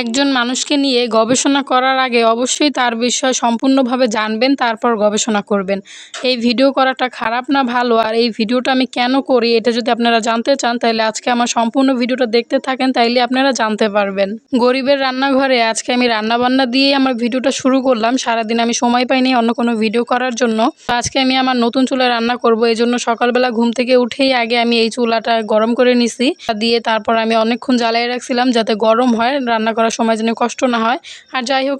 একজন মানুষকে নিয়ে গবেষণা করার আগে অবশ্যই তার বিষয় সম্পূর্ণভাবে জানবেন, তারপর গবেষণা করবেন। এই ভিডিও করাটা খারাপ না ভালো, আর এই ভিডিওটা আমি কেন করি এটা যদি আপনারা জানতে চান তাহলে আজকে আমার সম্পূর্ণ ভিডিওটা দেখতে থাকেন, তাইলে আপনারা জানতে পারবেন। গরিবের রান্নাঘরে আজকে আমি রান্নাবান্না দিয়েই আমার ভিডিওটা শুরু করলাম। সারাদিন আমি সময় পাইনি অন্য কোনো ভিডিও করার জন্য। আজকে আমি আমার নতুন চুলায় রান্না করব, এই জন্য সকালবেলা ঘুম থেকে উঠেই আগে আমি এই চুলাটা গরম করে নিছি। দিয়ে তারপর আমি অনেকক্ষণ জ্বালিয়ে রাখছিলাম যাতে গরম হয়, রান্না করার সময় যেন কষ্ট না হয়। আর যাই হোক,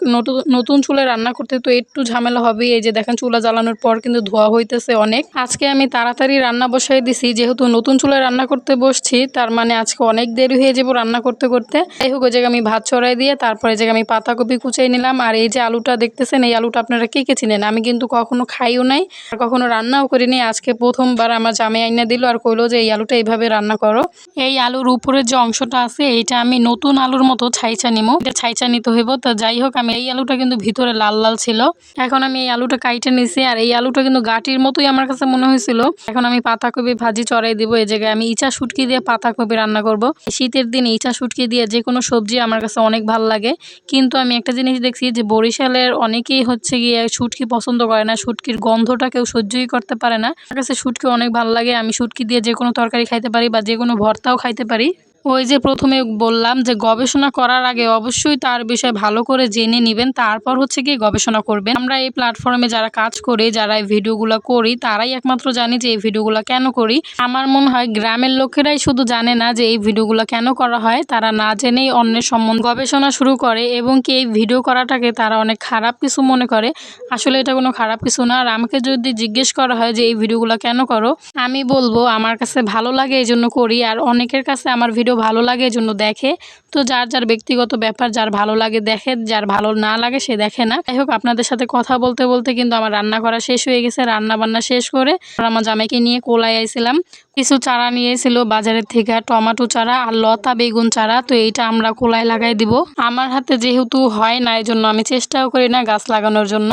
নতুন চুলায় রান্না করতে তো একটু ঝামেলা হবে। এই যে দেখেন চুলা জ্বালানোর পর কিন্তু ধোয়া হইতেছে অনেক। আজকে আমি তাড়াতাড়ি রান্না বসাই দিছি, যেহেতু নতুন চুলায় রান্না করতে বসছি তার মানে আজকে অনেক দেরি হয়ে যাবো রান্না করতে করতে। যাই হোক, ওই জায়গায় আমি ভাত চড়াই দিয়ে তারপরে এই জায়গায় আমি পাতাকপি কুচাই নিলাম। আর এই যে আলুটা দেখতেছেন, এই আলুটা আপনারা কে কে চিনেন? আমি কিন্তু কখনো খাইও নাই আর কখনো রান্নাও করিনি। আজকে প্রথমবার আমার জামাই আইনা দিল আর কইলো যে এই আলুটা এইভাবে রান্না করো। এই আলুর উপরের যে অংশটা আছে এইটা আমি নতুন আলুর মতো ছাইচা নিমো, এটা ছাইচা নিতে হইব। তো যাই হোক, আমি এই আলুটা কিন্তু ভিতরে লাল লাল ছিল। এখন আমি এই আলুটা কাইটে নিছি, আর এই আলুটা কিন্তু গাটির মতোই আমার কাছে মনে হয়েছিল। এখন আমি পাতাকপি ভাজি চড়াই দিব। এই জায়গায় আমি ইচা শুটকি দিয়ে পাতাকপি রান্না করব। শীতের দিনে ইচা শুটকি দিয়ে যে কোনো সবজি আমার কাছে অনেক ভালো লাগে। কিন্তু আমি একটা জিনিস দেখছি যে বরিশালের অনেকেই হচ্ছে গিয়ে শুটকি পছন্দ করে না, শুটকির গন্ধটা কেউ সহ্যই করতে পারে না। আমার কাছে শুটকি অনেক ভালো লাগে, আমি শুটকি দিয়ে যে কোনো তরকারি খাইতে পারি বা যে কোনো ভর্তাও খাইতে পারি। ওই যে প্রথমে বললাম যে গবেষণা করার আগে অবশ্যই তার বিষয়ে ভালো করে জেনে নেবেন, তারপর হচ্ছে গিয়ে গবেষণা করবেন। আমরা এই প্ল্যাটফর্মে যারা কাজ করি, যারা এই ভিডিওগুলো করি, তারাই একমাত্র জানি যে এই ভিডিওগুলো কেন করি। আমার মনে হয় গ্রামের লোকেরাই শুধু জানে না যে এই ভিডিওগুলো কেন করা হয়, তারা না জেনেই অন্যের সম্বন্ধে গবেষণা শুরু করে এবং কি এই ভিডিও করাটাকে তারা অনেক খারাপ কিছু মনে করে। আসলে এটা কোনো খারাপ কিছু না। আর আমাকে যদি জিজ্ঞেস করা হয় যে এই ভিডিওগুলো কেন করো, আমি বলবো আমার কাছে ভালো লাগে এই জন্য করি। আর অনেকের কাছে আমার ভিডিও ভালো লাগে এজন্য দেখে। তো যার যার ব্যক্তিগত ব্যাপার, যার ভালো লাগে দেখে, যার ভালো না লাগে সে দেখে না। যাই হোক, আপনাদের সাথে কথা বলতে বলতে কিন্তু আমার রান্না করা শেষ হয়ে গেছে। রান্না বান্না শেষ করে আমার জামাইকে নিয়ে কোলায় আইছিলাম। কিছু চারা নিয়েছিল বাজারের থেকে, টমেটো চারা আর লতা বেগুন চারা। তো এইটা আমরা কোলায় লাগাই দিব। আমার হাতে যেহেতু হয় না এই জন্য আমি চেষ্টাও করি না গাছ লাগানোর জন্য,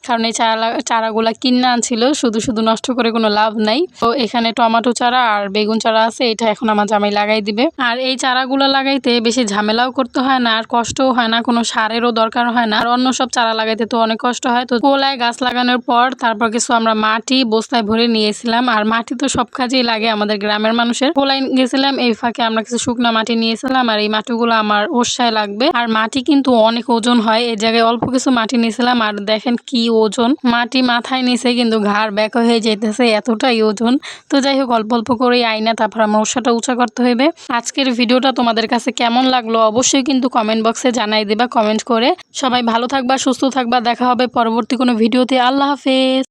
কারণ এই চারাগুলা কিনে আনছিল, শুধু শুধু নষ্ট করে কোনো লাভ নাই। তো এখানে টমেটো চারা আর বেগুন চারা আছে, এটা এখন আমার জামাই লাগাই দিবে। আর এই চারাগুলো লাগাইতে বেশি ঝামেলাও করতে হয় না, আর কষ্টও হয় না, কোনো সারেরও দরকার হয় না। আর অন্য সব চারা লাগাইতে তো অনেক কষ্ট হয়। তো কোলায় গাছ লাগানোর পর তারপর কিছু আমরা মাটি বস্তায় ভরে নিয়েছিলাম। আর মাটি তো সব কাজেই লাগে আমাদের গ্রামের মানুষের। কোলায় গেছিলাম, এই ফাঁকে আমরা কিছু শুকনো মাটি নিয়েছিলাম, আর এই মাটিগুলো আমার ওরসায় লাগবে। আর মাটি কিন্তু অনেক ওজন হয়, এই জায়গায় অল্প কিছু মাটি নিয়েছিলাম আর দেখেন কি ওজন। মাটি মাথায় নিচে কিন্তু ঘাড় ব্যাক হয়ে যেতেছে, এতটাই ওজন। তো যাই হোক, অল্প অল্প করেই আইনা তারপর আমার ওরসাটা উঁচা করতে হইবে। আজকের ভিডিওটা তোমাদের কাছে কেমন লাগলো অবশ্যই কিন্তু কমেন্ট বক্সে জানাই দিবা কমেন্ট করে। সবাই ভালো থাকবা, সুস্থ থাকবা, দেখা হবে পরবর্তী কোনো ভিডিওতে। আল্লাহ হাফেজ।